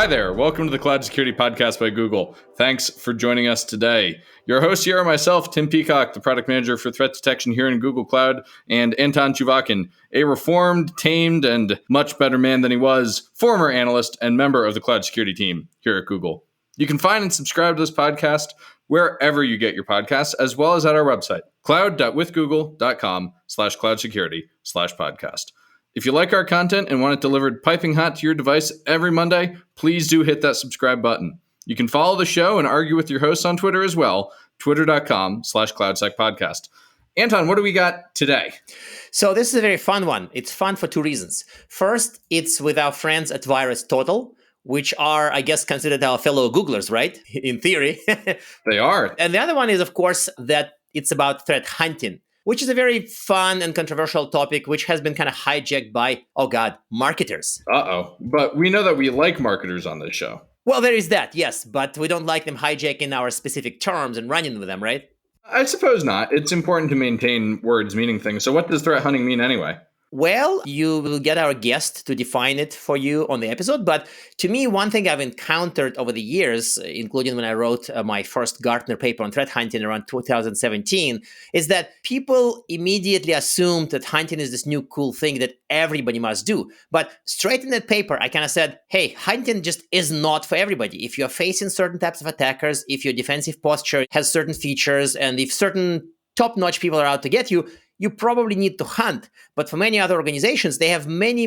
Hi there. Welcome to the Cloud Security Podcast by Google. Thanks for joining us today. Your host here are myself, Tim Peacock, the product manager for threat detection here in Google Cloud, and Anton Chuvakin, a reformed, tamed, and much better man than he was, former analyst and member of the cloud security team here at Google. You can find and subscribe to this podcast wherever you get your podcasts, as well as at our website, cloud.withgoogle.com/cloudsecurity/podcast. If you like our content and want it delivered piping hot to your device every Monday, please do hit that subscribe button. You can follow the show and argue with your hosts on Twitter as well, twitter.com/cloudsecpodcast. Anton, what do we got today? So this is a very fun one. It's fun for two reasons. First, it's with our friends at VirusTotal, which are, I guess, considered our fellow Googlers, right? In theory. They are. And the other one is, of course, that it's about threat hunting, which is a very fun and controversial topic, which has been kind of hijacked by, marketers. But we know that we like marketers on this show. Well, there is that, yes, but we don't like them hijacking our specific terms and running with them, right? I suppose not. It's important to maintain words meaning things. So what does threat hunting mean anyway? Well, you will get our guest to define it for you on the episode. But to me, one thing I've encountered over the years, including when I wrote my first Gartner paper on threat hunting around 2017, is that people immediately assumed that hunting is this new cool thing that everybody must do. But straight in that paper, I kind of said, hey, hunting just is not for everybody. If you're facing certain types of attackers, if your defensive posture has certain features, and if certain top-notch people are out to get you, you probably need to hunt. But for many other organizations, they have many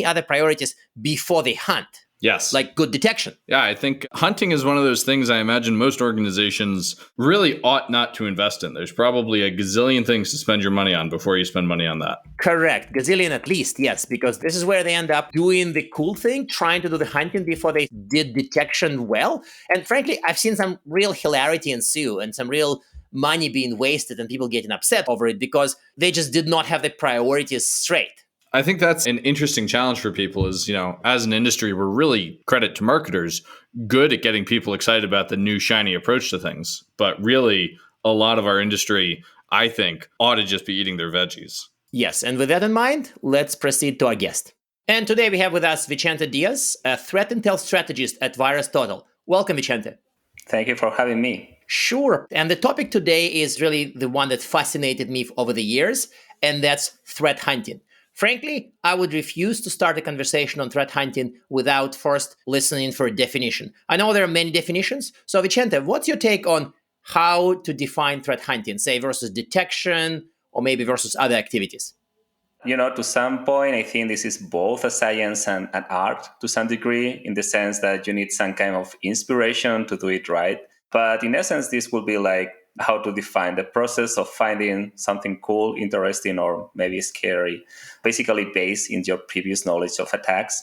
other priorities before they hunt. Yes. Like good detection. Yeah, I think hunting is one of those things I imagine most organizations really ought not to invest in. There's probably a gazillion things to spend your money on before you spend money on that. Correct. Gazillion at least, yes, because this is where they end up doing the cool thing, trying to do the hunting before they did detection well. And frankly, I've seen some real hilarity ensue and some real money being wasted and people getting upset over it because they just did not have the priorities straight. I think that's an interesting challenge for people is, as an industry, we're really, credit to marketers, good at getting people excited about the new shiny approach to things. But really, a lot of our industry, I think, ought to just be eating their veggies. Yes. And with that in mind, let's proceed to our guest. And today we have with us Vicente Diaz, a threat intel strategist at VirusTotal. Welcome, Vicente. Thank you for having me. Sure. And the topic today is really the one that fascinated me over the years, and that's threat hunting. Frankly, I would refuse to start a conversation on threat hunting without first listening for a definition. I know there are many definitions. So Vicente, what's your take on how to define threat hunting, say versus detection or maybe versus other activities? To some point, I think this is both a science and an art to some degree, in the sense that you need some kind of inspiration to do it right. But in essence, this will be like how to define the process of finding something cool, interesting, or maybe scary, basically based in your previous knowledge of attacks.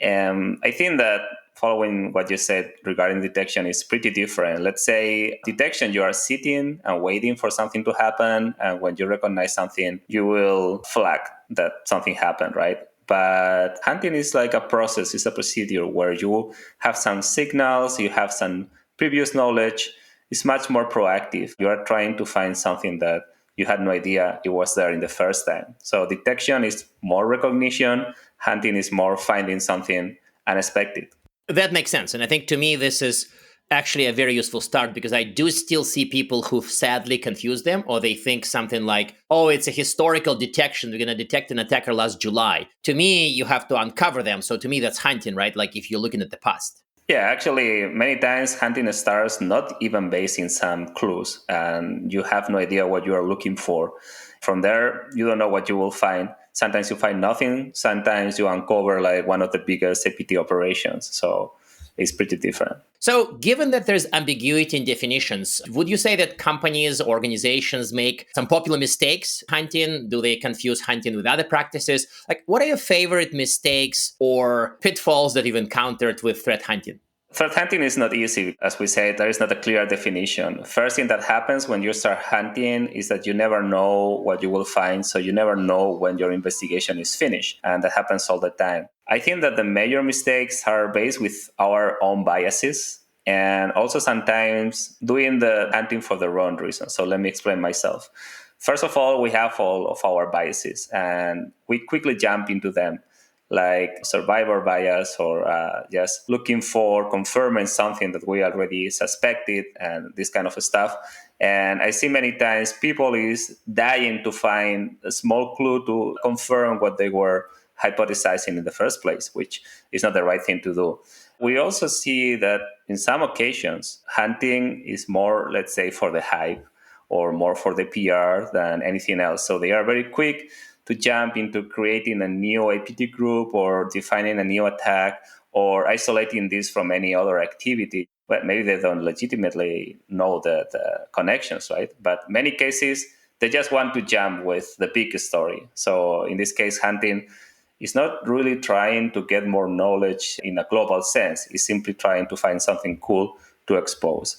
I think that following what you said regarding detection is pretty different. Let's say detection, you are sitting and waiting for something to happen. And when you recognize something, you will flag that something happened, right? But hunting is like a process, it's a procedure where you have some signals, you have some previous knowledge. It's much more proactive. You are trying to find something that you had no idea it was there in the first time. So detection is more recognition. Hunting is more finding something unexpected. That makes sense. And I think to me, this is actually a very useful start because I do still see people who sadly confuse them, or they think something like, oh, it's a historical detection. We're going to detect an attacker last July. To me, you have to uncover them. So to me, that's hunting, right? Like if you're looking at the past. Yeah, actually, many times hunting starts not even based in some clues, and you have no idea what you are looking for. From there, you don't know what you will find. Sometimes you find nothing. Sometimes you uncover like one of the biggest APT operations. So it's pretty different. So given that there's ambiguity in definitions, would you say that companies, organizations make some popular mistakes hunting? Do they confuse hunting with other practices? Like, what are your favorite mistakes or pitfalls that you've encountered with threat hunting? Threat hunting is not easy. As we said, there is not a clear definition. First thing that happens when you start hunting is that you never know what you will find, so you never know when your investigation is finished. And that happens all the time. I think that the major mistakes are based with our own biases and also sometimes doing the hunting for the wrong reason. So let me explain myself. First of all, we have all of our biases and we quickly jump into them. like survivor bias or just looking for confirming something that we already suspected and this kind of stuff. And I see many times people is dying to find a small clue to confirm what they were hypothesizing in the first place, which is not the right thing to do. We also see that in some occasions, hunting is more, let's say, for the hype or more for the PR than anything else. So they are very quick to jump into creating a new APT group or defining a new attack or isolating this from any other activity. But maybe they don't legitimately know the connections, right? But many cases, they just want to jump with the big story. So in this case, hunting is not really trying to get more knowledge in a global sense. It's simply trying to find something cool to expose.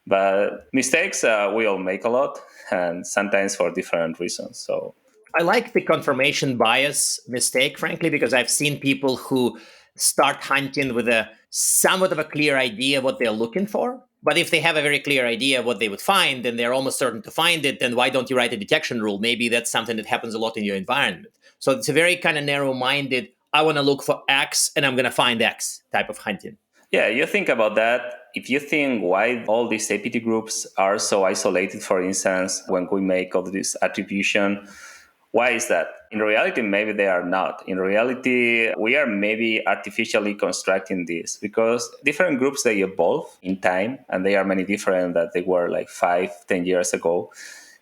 But mistakes, we all make a lot, and sometimes for different reasons. So I like the confirmation bias mistake, frankly, because I've seen people who start hunting with a somewhat of a clear idea of what they're looking for. But if they have a very clear idea of what they would find, and they're almost certain to find it, then why don't you write a detection rule? Maybe that's something that happens a lot in your environment. So it's a very kind of narrow-minded, I want to look for X and I'm going to find X type of hunting. yeah, you think about that. If you think why all these APT groups are so isolated, for instance, when we make all this attribution, why is that? In reality, maybe they are not. In reality, we are maybe artificially constructing this because different groups, they evolve in time and they are many different that they were like 5-10 years ago.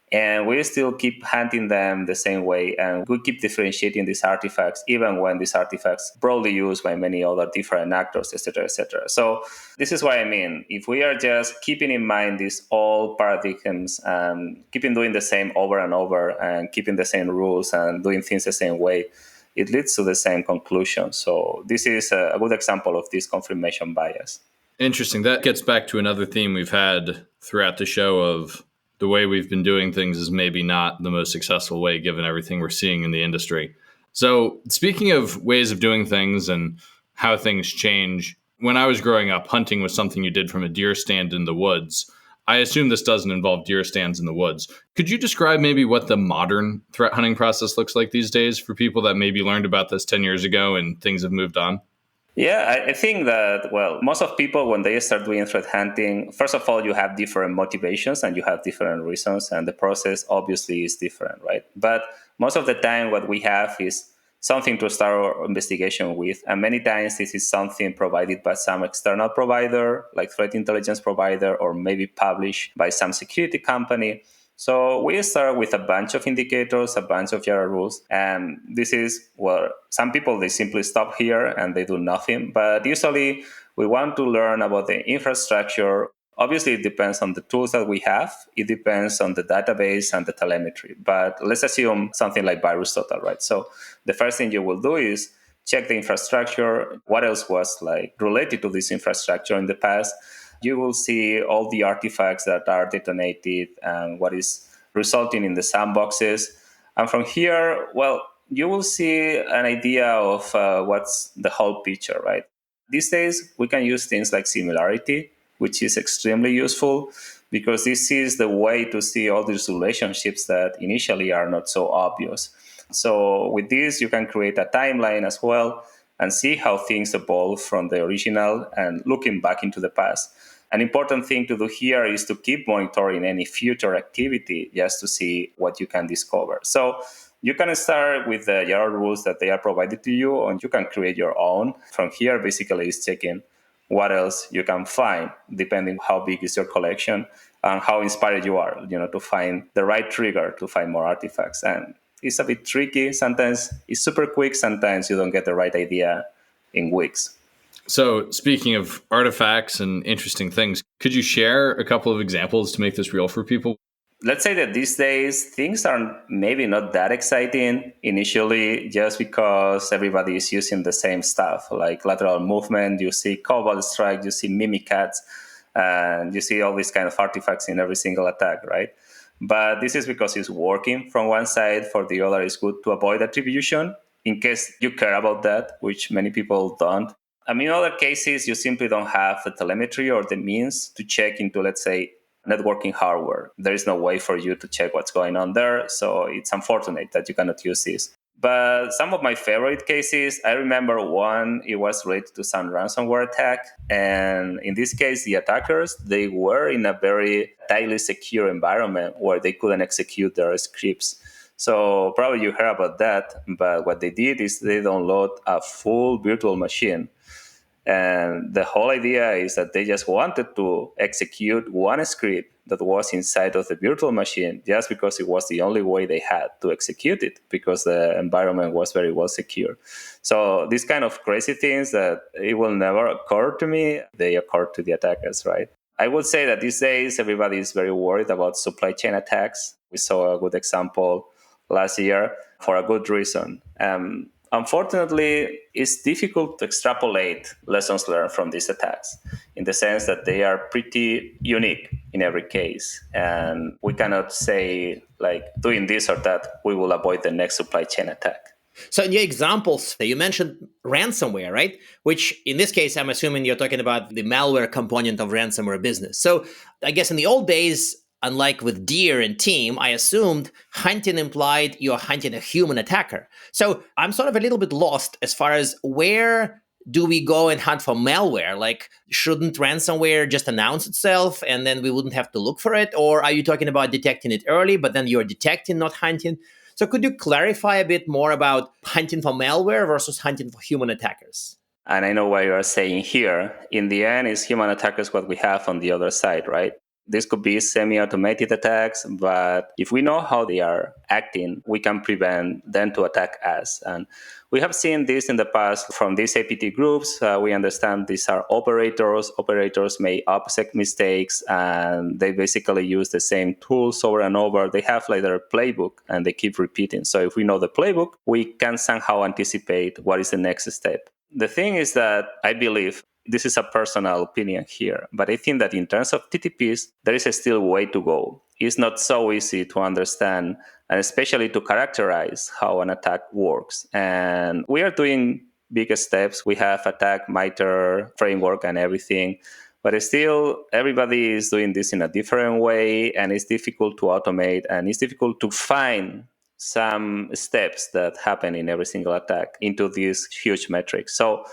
And we still keep hunting them the same way. And we keep differentiating these artifacts, even when these artifacts broadly used by many other different actors, etc., etc. So this is what I mean. If we are just keeping in mind these old paradigms and keeping doing the same over and over and keeping the same rules and doing things the same way, it leads to the same conclusion. So this is a good example of this confirmation bias. Interesting. That gets back to another theme we've had throughout the show of the way we've been doing things is maybe not the most successful way given everything we're seeing in the industry. So speaking of ways of doing things and how things change, when I was growing up, hunting was something you did from a deer stand in the woods. I assume this doesn't involve deer stands in the woods. Could you describe maybe what the modern threat hunting process looks like these days for people that maybe learned about this 10 years ago and things have moved on? Yeah, I think that, well, most of people, when they start doing threat hunting, first of all, you have different motivations and you have different reasons, and the process obviously is different, right? But most of the time, what we have is something to start our investigation with. And many times, this is something provided by some external provider, like threat intelligence provider, or maybe published by some security company. So we start with a bunch of indicators, a bunch of YARA rules. And this is, well, some people, they simply stop here and they do nothing. But usually we want to learn about the infrastructure. Obviously, it depends on the tools that we have. It depends on the database and the telemetry. But let's assume something like VirusTotal, right? So the first thing you will do is check the infrastructure. What else was like related to this infrastructure in the past? You will see all the artifacts that are detonated and what is resulting in the sandboxes. And from here, well, you will see an idea of what's the whole picture, right? These days, we can use things like similarity, which is extremely useful because this is the way to see all these relationships that initially are not so obvious. So with this, you can create a timeline as well and see how things evolve from the original and looking back into the past. An important thing to do here is to keep monitoring any future activity just to see what you can discover. So you can start with the YARA rules that they are provided to you, and you can create your own. From here, basically, is checking what else you can find, depending how big is your collection and how inspired you are, to find the right trigger to find more artifacts. And it's a bit tricky. Sometimes it's super quick. Sometimes you don't get the right idea in weeks. So speaking of artifacts and interesting things, could you share a couple of examples to make this real for people? Let's say that these days things are maybe not that exciting initially just because everybody is using the same stuff, like lateral movement. You see Cobalt Strike, you see Mimikatz, and you see all these kind of artifacts in every single attack, right? But this is because it's working from one side. For the other, it's good to avoid attribution in case you care about that, which many people don't. I mean, in other cases, you simply don't have the telemetry or the means to check into, let's say, networking hardware. There is no way for you to check what's going on there. So it's unfortunate that you cannot use this. But some of my favorite cases, I remember one, it was related to some ransomware attack. And in this case, the attackers, they were in a very tightly secure environment where they couldn't execute their scripts. So probably you heard about that. But what they did is they download a full virtual machine. And the whole idea is that they just wanted to execute one script that was inside of the virtual machine just because it was the only way they had to execute it because the environment was very well secure. So these kind of crazy things that it will never occur to me, they occur to the attackers, right? I would say that these days everybody is very worried about supply chain attacks. We saw a good example last year for a good reason. Unfortunately, it's difficult to extrapolate lessons learned from these attacks in the sense that they are pretty unique in every case. And we cannot say, like, doing this or that, we will avoid the next supply chain attack. So in your examples, you mentioned ransomware, right? Which in this case, I'm assuming you're talking about the malware component of ransomware business. So I guess in the old days, unlike with Deer and team, I assumed hunting implied you're hunting a human attacker. So I'm sort of a little bit lost as far as where do we go and hunt for malware? Like, shouldn't ransomware just announce itself and then we wouldn't have to look for it? Or are you talking about detecting it early, but then you're detecting, not hunting? So could you clarify a bit more about hunting for malware versus hunting for human attackers? And I know what you are saying here. In the end, it's human attackers what we have on the other side, right? This could be semi-automated attacks, but if we know how they are acting, we can prevent them to attack us. And we have seen this in the past from these APT groups. We understand these are operators. Operators may upset mistakes, and they basically use the same tools over and over. They have like their playbook, and they keep repeating. So if we know the playbook, we can somehow anticipate what is the next step. The thing is that I believe, this is a personal opinion here, but I think that in terms of TTPs, there is still a way to go. It's not so easy to understand, and especially to characterize how an attack works. And we are doing big steps. We have attack MITRE framework and everything, but still everybody is doing this in a different way, and it's difficult to automate, and it's difficult to find some steps that happen in every single attack into these huge metrics. So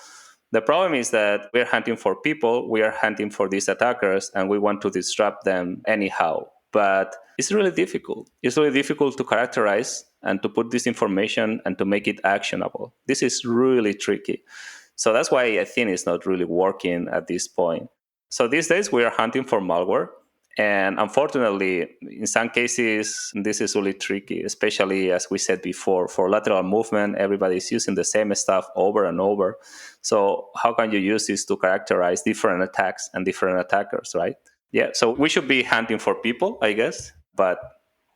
the problem is that we're hunting for people, we are hunting for these attackers, and we want to disrupt them anyhow. But it's really difficult. It's really difficult to characterize and to put this information and to make it actionable. This is really tricky. So that's why I think it's not really working at this point. So these days we are hunting for malware. And unfortunately, in some cases, this is really tricky, especially as we said before, for lateral movement, everybody's using the same stuff over and over. So how can you use this to characterize different attacks and different attackers, right? Yeah, so we should be hunting for people, I guess. But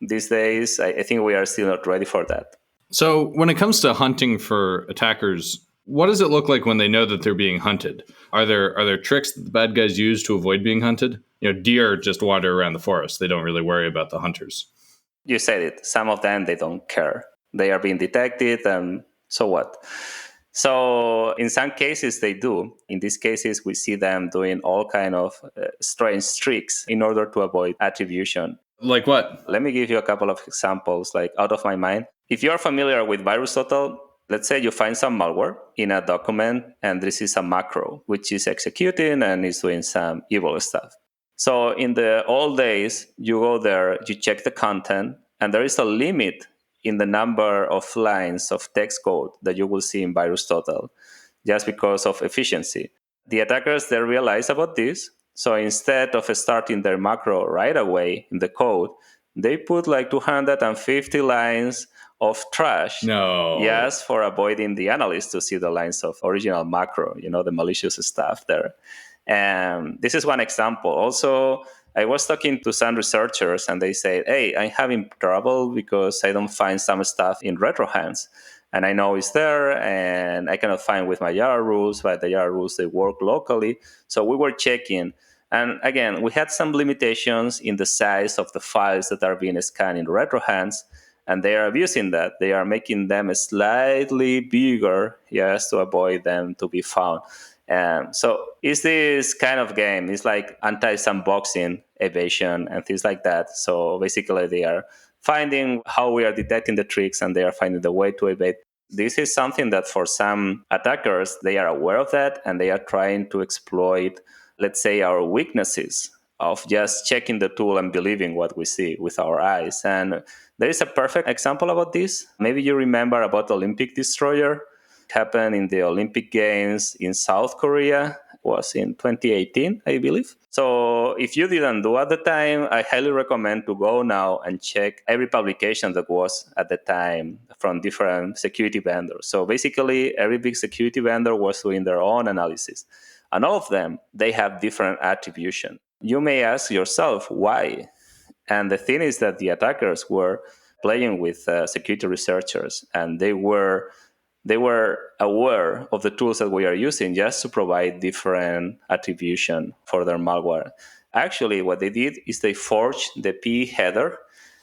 these days, I think we are still not ready for that. So when it comes to hunting for attackers, what does it look like when they know that they're being hunted? Are there tricks that the bad guys use to avoid being hunted? Deer just wander around the forest. They don't really worry about the hunters. You said it. Some of them, they don't care. They are being detected, and so what? So in some cases, they do. In these cases, we see them doing all kind of strange tricks in order to avoid attribution. Like what? Let me give you a couple of examples, like out of my mind. If you're familiar with VirusTotal, let's say you find some malware in a document, and this is a macro, which is executing and is doing some evil stuff. So in the old days, you go there, you check the content, and there is a limit in the number of lines of text code that you will see in VirusTotal, just because of efficiency. The attackers, they realize about this. So instead of starting their macro right away in the code, they put like 250 lines of trash. No. Yes, for avoiding the analyst to see the lines of original macro, the malicious stuff there. And this is one example. Also, I was talking to some researchers, and they said, hey, I'm having trouble because I don't find some stuff in RetroHands. And I know it's there, and I cannot find with my YARA rules, but the YARA rules, they work locally. So we were checking. And again, we had some limitations in the size of the files that are being scanned in RetroHands. And they are abusing that. They are making them slightly bigger, yes, to avoid them to be found. So it's this kind of game. It's like anti-sandboxing evasion and things like that. So basically they are finding how we are detecting the tricks and they are finding the way to evade. This is something that for some attackers, they are aware of that and they are trying to exploit, let's say, our weaknesses of just checking the tool and believing what we see with our eyes. And there is a perfect example about this. Maybe you remember about Olympic Destroyer. It happened in the Olympic Games in South Korea. It was in 2018, I believe. So if you didn't do at the time, I highly recommend to go now and check every publication that was at the time from different security vendors. So basically, every big security vendor was doing their own analysis. And all of them, they have different attribution. You may ask yourself, why? And the thing is that the attackers were playing with security researchers, and they were aware of the tools that we are using just to provide different attribution for their malware. Actually, what they did is they forged the P header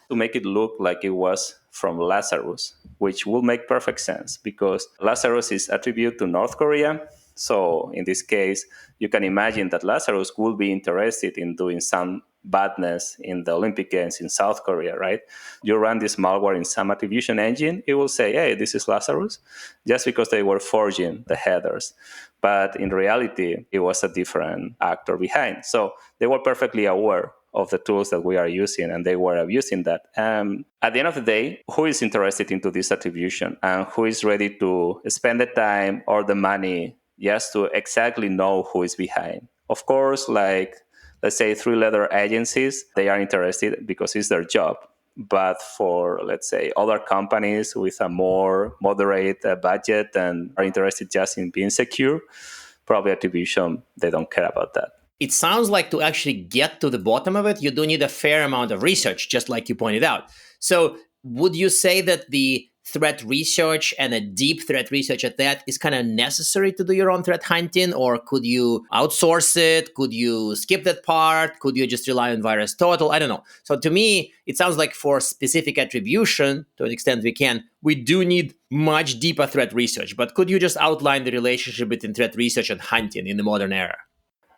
to make it look like it was from Lazarus, which will make perfect sense because Lazarus is attributed to North Korea. So in this case, you can imagine that Lazarus will be interested in doing some badness in the Olympic Games in South Korea, right? You run this malware in some attribution engine, it will say, hey, this is Lazarus, just because they were forging the headers. But in reality, it was a different actor behind. So they were perfectly aware of the tools that we are using, and they were abusing that. At the end of the day, who is interested into this attribution and who is ready to spend the time or the money just to exactly know who is behind? Of course, like, let's say 3-letter agencies, they are interested because it's their job. But for, let's say, other companies with a more moderate budget and are interested just in being secure, probably attribution, they don't care about that. It sounds like to actually get to the bottom of it, you do need a fair amount of research, just like you pointed out. So would you say that the threat research and a deep threat research at that is kind of necessary to do your own threat hunting? Or could you outsource it? Could you skip that part? Could you just rely on VirusTotal? I don't know. So to me, it sounds like for specific attribution, to an extent we do need much deeper threat research. But could you just outline the relationship between threat research and hunting in the modern era?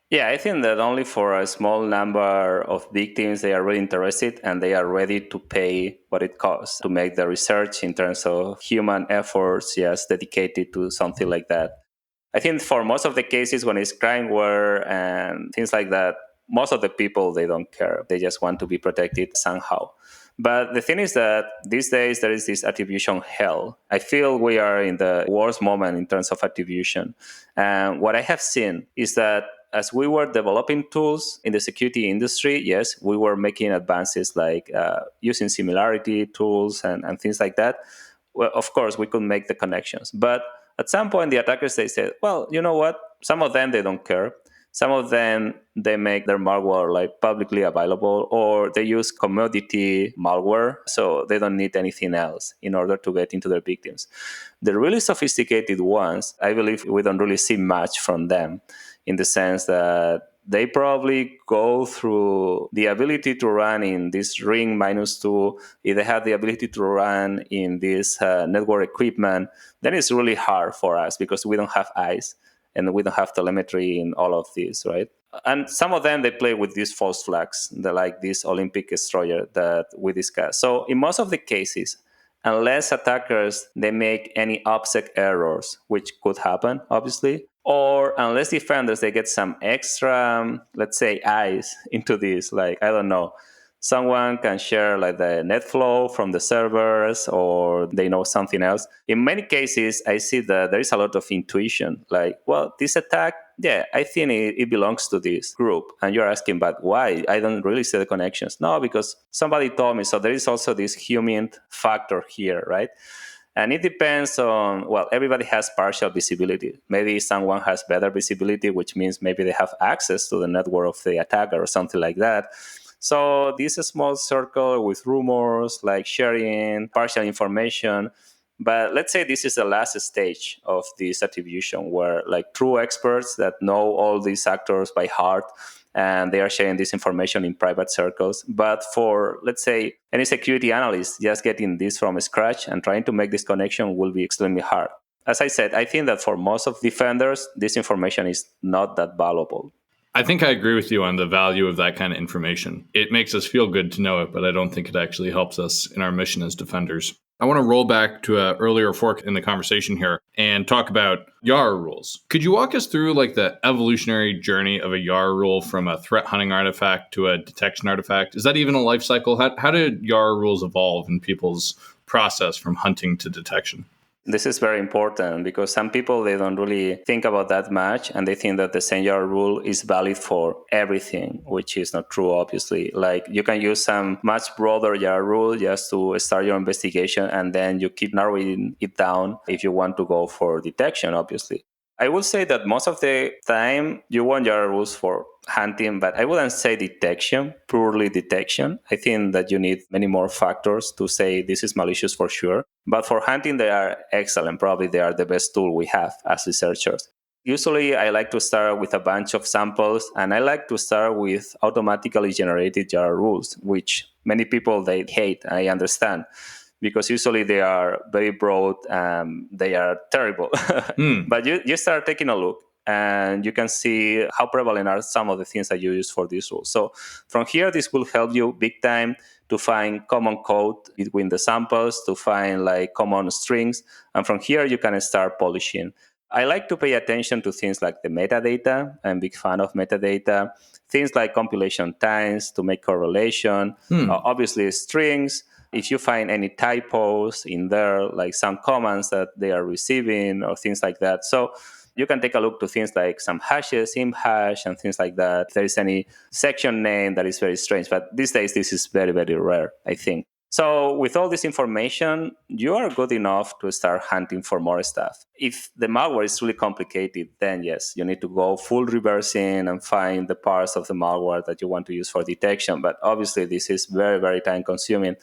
Yeah, I think that only for a small number of victims, they are really interested and they are ready to pay what it costs to make the research in terms of human efforts, yes, dedicated to something like that. I think for most of the cases when it's crimeware and things like that, most of the people, they don't care. They just want to be protected somehow. But the thing is that these days there is this attribution hell. I feel we are in the worst moment in terms of attribution. And what I have seen is that as we were developing tools in the security industry, yes, we were making advances like using similarity tools and things like that. Well, of course, we could make the connections. But at some point, the attackers, they said, well, you know what? Some of them, they don't care. Some of them, they make their malware like publicly available, or they use commodity malware, so they don't need anything else in order to get into their victims. The really sophisticated ones, I believe we don't really see much from them, in the sense that they probably go through the ability to run in this ring -2. If they have the ability to run in this network equipment, then it's really hard for us because we don't have eyes and we don't have telemetry in all of this, right? And some of them, they play with these false flags, like this Olympic destroyer that we discussed. So in most of the cases, unless attackers, they make any OPSEC errors, which could happen, obviously, or unless defenders, they get some extra, let's say, eyes into this, like, I don't know, someone can share like the net flow from the servers, or they know something else. In many cases, I see that there is a lot of intuition, like, well, this attack, yeah, I think it belongs to this group. And you're asking, but why? I don't really see the connections. No, because somebody told me. So there is also this human factor here, right? And it depends on, well, everybody has partial visibility. Maybe someone has better visibility, which means maybe they have access to the network of the attacker or something like that. So this is a small circle with rumors, like sharing partial information. But let's say this is the last stage of this attribution, where like true experts that know all these actors by heart, and they are sharing this information in private circles. But for, let's say, any security analyst, just getting this from scratch and trying to make this connection will be extremely hard. As I said, I think that for most of defenders, this information is not that valuable. I think I agree with you on the value of that kind of information. It makes us feel good to know it, but I don't think it actually helps us in our mission as defenders. I want to roll back to an earlier fork in the conversation here and talk about YARA rules. Could you walk us through like the evolutionary journey of a YARA rule from a threat hunting artifact to a detection artifact? Is that even a life cycle? How did YARA rules evolve in people's process from hunting to detection? This is very important because some people, they don't really think about that much, and they think that the same YARA rule is valid for everything, which is not true, obviously. Like you can use some much broader YARA rule just to start your investigation, and then you keep narrowing it down if you want to go for detection, obviously. I would say that most of the time you want YARA rules for hunting, but I wouldn't say detection, purely detection. I think that you need many more factors to say this is malicious for sure. But for hunting, they are excellent. Probably they are the best tool we have as researchers. Usually, I like to start with a bunch of samples, and I like to start with automatically generated YARA rules, which many people, they hate, I understand. Because usually they are very broad and they are terrible. But you start taking a look and you can see how prevalent are some of the things that you use for these rules. So from here, this will help you big time to find common code between the samples, to find like common strings. And from here, you can start polishing. I like to pay attention to things like the metadata. I'm a big fan of metadata. Things like compilation times to make correlation. Obviously, strings. If you find any typos in there, like some comments that they are receiving or things like that. So you can take a look to things like some hashes, imp hash, and things like that. If there is any section name that is very strange. But these days, this is very, very rare, I think. So with all this information, you are good enough to start hunting for more stuff. If the malware is really complicated, then yes, you need to go full reversing and find the parts of the malware that you want to use for detection. But obviously, this is very, very time consuming.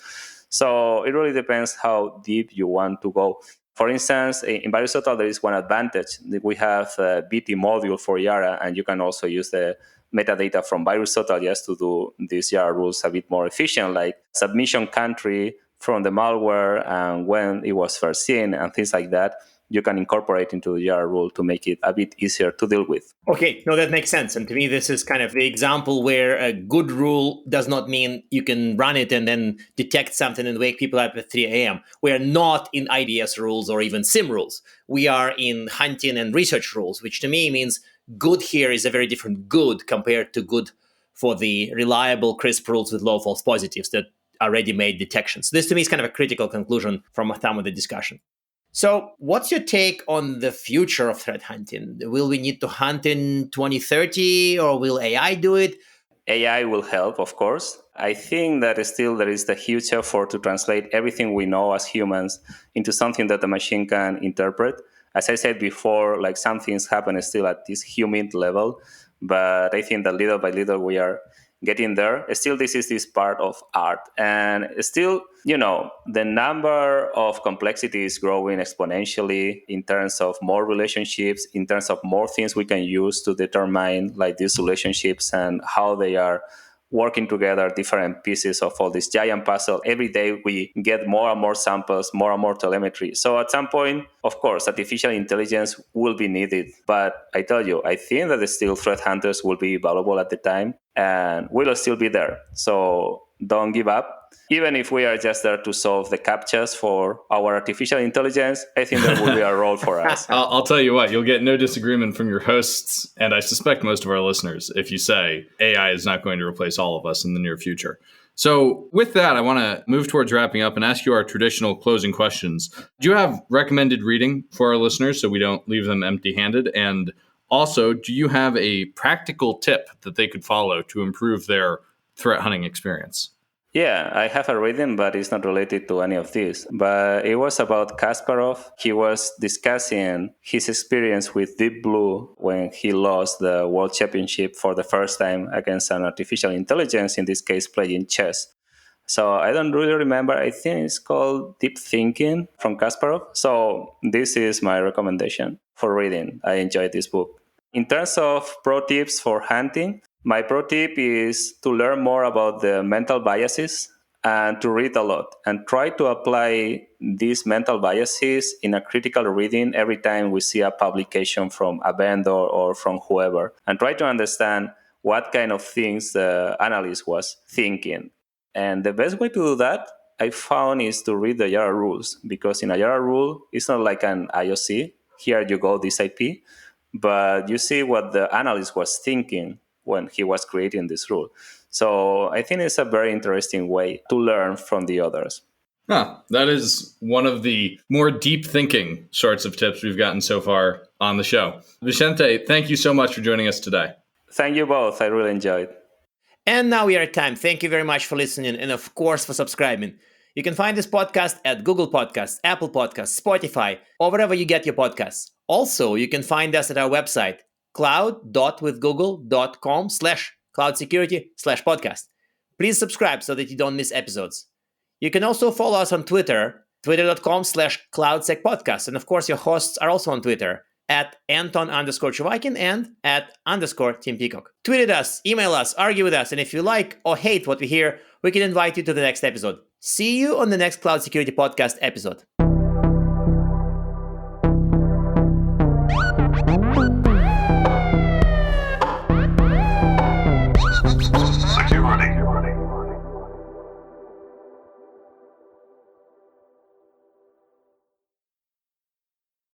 So it really depends how deep you want to go. For instance, in VirusTotal, there is one advantage. We have a BT module for YARA, and you can also use the metadata from VirusTotal just to do these YARA rules a bit more efficient, like submission country from the malware and when it was first seen and things like that. You can incorporate into the YARA rule to make it a bit easier to deal with. Okay, no, that makes sense. And to me, this is kind of the example where a good rule does not mean you can run it and then detect something and wake people up at 3 a.m. We are not in IDS rules or even SIM rules. We are in hunting and research rules, which to me means good here is a very different good compared to good for the reliable, crisp rules with low false positives that are ready-made detections. This to me is kind of a critical conclusion from some of the discussion. So what's your take on the future of threat hunting? Will we need to hunt in 2030 or will AI do it? AI will help, of course. I think that still there is the huge effort to translate everything we know as humans into something that the machine can interpret. As I said before, like some things happen still at this human level, but I think that little by little we are getting there. Still, this is this part of art. And still, the number of complexity is growing exponentially in terms of more relationships, in terms of more things we can use to determine like these relationships and how they are working together, different pieces of all this giant puzzle. Every day we get more and more samples, more and more telemetry. So at some point, of course, artificial intelligence will be needed. But I tell you, I think that still threat hunters will be valuable at the time and will still be there. So don't give up. Even if we are just there to solve the captchas for our artificial intelligence, I think there will be a role for us. I'll tell you what, you'll get no disagreement from your hosts, and I suspect most of our listeners, if you say AI is not going to replace all of us in the near future. So with that, I want to move towards wrapping up and ask you our traditional closing questions. Do you have recommended reading for our listeners so we don't leave them empty-handed? And also, do you have a practical tip that they could follow to improve their threat hunting experience? Yeah, I have a reading, but it's not related to any of this. But it was about Kasparov. He was discussing his experience with Deep Blue when he lost the World Championship for the first time against an artificial intelligence, in this case, playing chess. So I don't really remember. I think it's called Deep Thinking from Kasparov. So this is my recommendation for reading. I enjoyed this book. In terms of pro tips for hunting, my pro tip is to learn more about the mental biases and to read a lot and try to apply these mental biases in a critical reading every time we see a publication from a vendor or from whoever, and try to understand what kind of things the analyst was thinking. And the best way to do that, I found, is to read the YARA rules, because in a YARA rule, it's not like an IOC. Here you go, this IP, but you see what the analyst was thinking when he was creating this rule. So I think it's a very interesting way to learn from the others. That is one of the more deep thinking sorts of tips we've gotten so far on the show. Vicente, thank you so much for joining us today. Thank you both. I really enjoyed. And now we are at time. Thank you very much for listening and, of course, for subscribing. You can find this podcast at Google Podcasts, Apple Podcasts, Spotify, or wherever you get your podcasts. Also, you can find us at our website, cloud.withgoogle.com/cloudsecurity/podcast. Please subscribe so that you don't miss episodes. You can also follow us on Twitter, twitter.com/cloudsecpodcast. And of course, your hosts are also on Twitter, at Anton_Chuvakin and at _Tim Peacock. Tweet at us, email us, argue with us, and if you like or hate what we hear, we can invite you to the next episode. See you on the next Cloud Security Podcast episode.